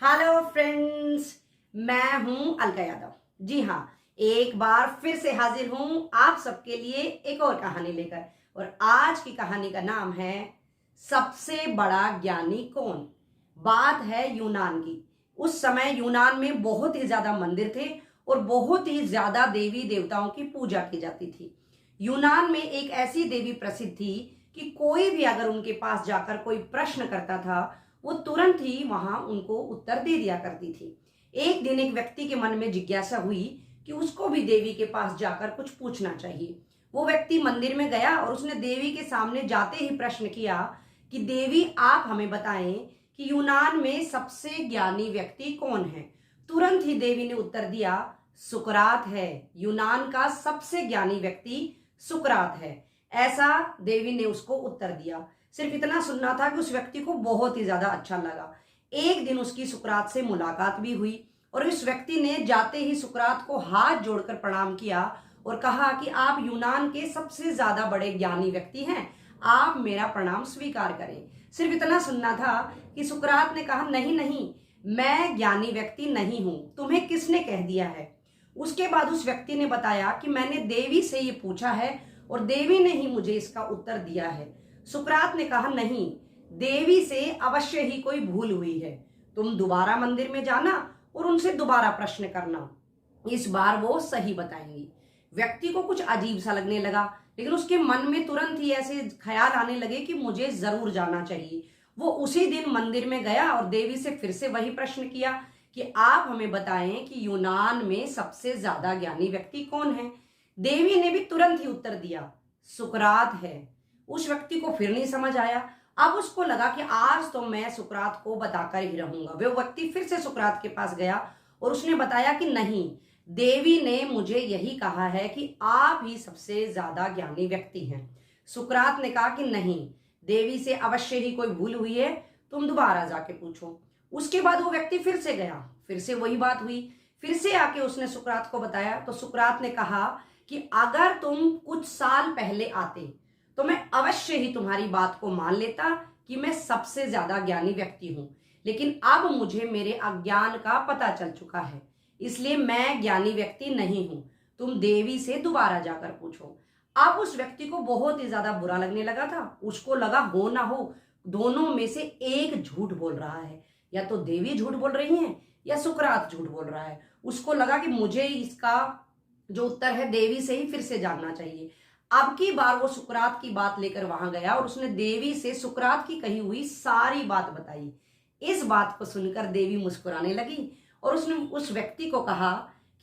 Hello friends, मैं हूं अलका यादव। जी हाँ, एक बार फिर से हाजिर हूं आप सबके लिए एक और कहानी लेकर। और आज की कहानी का नाम है सबसे बड़ा ज्ञानी कौन। बात है यूनान की। उस समय यूनान में बहुत ही ज्यादा मंदिर थे और बहुत ही ज्यादा देवी देवताओं की पूजा की जाती थी। यूनान में एक ऐसी देवी प्रसिद्ध थी कि कोई भी अगर उनके पास जाकर कोई प्रश्न करता था, वो तुरंत ही वहां उनको उत्तर दे दिया करती थी। एक दिन एक व्यक्ति के मन में जिज्ञासा हुई कि उसको भी देवी के पास जाकर कुछ पूछना चाहिए। वो व्यक्ति मंदिर में गया और उसने देवी के सामने जाते ही प्रश्न किया कि देवी, आप हमें बताएं कि यूनान में सबसे ज्ञानी व्यक्ति कौन है। तुरंत ही देवी ने उत्तर दिया, सुकरात है। यूनान का सबसे ज्ञानी व्यक्ति सुकरात है। ऐसा देवी ने उसको उत्तर दिया। सिर्फ इतना सुनना था कि उस व्यक्ति को बहुत ही ज्यादा अच्छा लगा। एक दिन उसकी सुकरात से मुलाकात भी हुई और इस व्यक्ति ने जाते ही सुकरात को हाथ जोड़कर प्रणाम किया और कहा कि आप यूनान के सबसे ज्यादा बड़े ज्ञानी व्यक्ति हैं, आप मेरा प्रणाम स्वीकार करें। सिर्फ इतना सुनना था कि सुकरात ने कहा, नहीं नहीं, मैं ज्ञानी व्यक्ति नहीं हूं, तुम्हें किसने कह दिया है। उसके बाद उस व्यक्ति ने बताया कि मैंने देवी से ये पूछा है और देवी ने ही मुझे इसका उत्तर दिया है। सुकरात ने कहा, नहीं, देवी से अवश्य ही कोई भूल हुई है। तुम दोबारा मंदिर में जाना और उनसे दोबारा प्रश्न करना, इस बार वो सही बताएंगी। व्यक्ति को कुछ अजीब सा लगने लगा, लेकिन उसके मन में तुरंत ही ऐसे ख्याल आने लगे कि मुझे जरूर जाना चाहिए। वो उसी दिन मंदिर में गया और देवी से फिर से वही प्रश्न किया कि आप हमें बताएं कि यूनान में सबसे ज्यादा ज्ञानी व्यक्ति कौन है। देवी ने भी तुरंत ही उत्तर दिया, सुकरात है। उस व्यक्ति को फिर नहीं समझ आया। अब उसको लगा कि आज तो मैं सुकरात को बताकर ही रहूंगा। वो व्यक्ति फिर से सुकरात के पास गया और उसने बताया कि नहीं, देवी ने मुझे यही कहा है कि आप ही सबसे ज्यादा ज्ञानी व्यक्ति हैं। सुकरात ने कहा कि नहीं, देवी से अवश्य ही कोई भूल हुई है, तुम दोबारा जाके पूछो। उसके बाद वो व्यक्ति फिर से गया, फिर से वही बात हुई। फिर से आके उसने सुकरात को बताया तो सुकरात ने कहा कि अगर तुम कुछ साल पहले आते तो मैं अवश्य ही तुम्हारी बात को मान लेता कि मैं सबसे ज्यादा ज्ञानी व्यक्ति हूं, लेकिन अब मुझे मेरे अज्ञान का पता चल चुका है, इसलिए मैं ज्ञानी व्यक्ति नहीं हूं। तुम देवी से दोबारा जाकर पूछो। अब उस व्यक्ति को बहुत ही ज्यादा बुरा लगने लगा था। उसको लगा हो ना हो दोनों में से एक झूठ बोल रहा है, या तो देवी झूठ बोल रही है या सुकरात झूठ बोल रहा है। उसको लगा कि मुझे इसका जो उत्तर है देवी से ही फिर से जानना चाहिए। अब की बार वो सुकरात की बात लेकर वहां गया और उसने देवी से सुकरात की कही हुई सारी बात बताई। इस बात को सुनकर देवी मुस्कुराने लगी और उसने उस व्यक्ति को कहा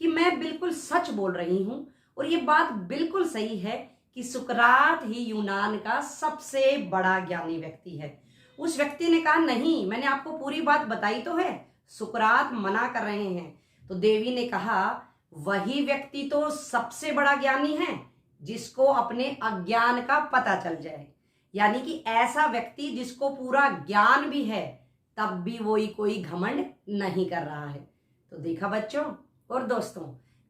कि मैं बिल्कुल सच बोल रही हूं और ये बात बिल्कुल सही है कि सुकरात ही यूनान का सबसे बड़ा ज्ञानी व्यक्ति है। उस व्यक्ति ने कहा, नहीं, मैंने आपको पूरी बात बताई तो है, सुकरात मना कर रहे हैं। तो देवी ने कहा, वही व्यक्ति तो सबसे बड़ा ज्ञानी है जिसको अपने अज्ञान का पता चल जाए। यानी कि ऐसा व्यक्ति जिसको पूरा ज्ञान भी है तब भी वही कोई घमंड नहीं कर रहा है। तो देखा बच्चों और दोस्तों,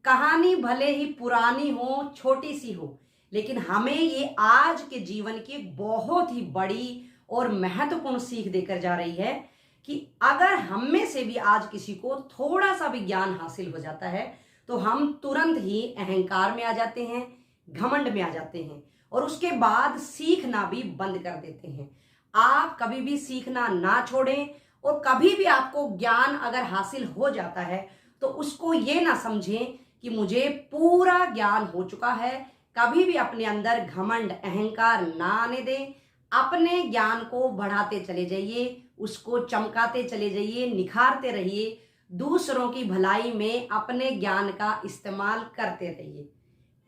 कहानी भले ही पुरानी हो, छोटी सी हो, लेकिन हमें ये आज के जीवन की बहुत ही बड़ी और महत्वपूर्ण सीख देकर जा रही है कि अगर हम में से भी आज किसी को थोड़ा सा भी ज्ञान हासिल हो जाता है तो हम तुरंत ही अहंकार में आ जाते हैं, घमंड में आ जाते हैं और उसके बाद सीखना भी बंद कर देते हैं। आप कभी भी सीखना ना छोड़ें और कभी भी आपको ज्ञान अगर हासिल हो जाता है तो उसको ये ना समझें कि मुझे पूरा ज्ञान हो चुका है। कभी भी अपने अंदर घमंड, अहंकार ना आने दें। अपने ज्ञान को बढ़ाते चले जाइए, उसको चमकाते चले जाइए, निखारते रहिए। दूसरों की भलाई में अपने ज्ञान का इस्तेमाल करते रहिए।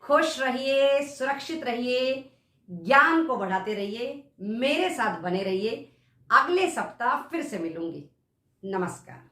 खुश रहिए, सुरक्षित रहिए, ज्ञान को बढ़ाते रहिए, मेरे साथ बने रहिए। अगले सप्ताह फिर से मिलूंगी। नमस्कार।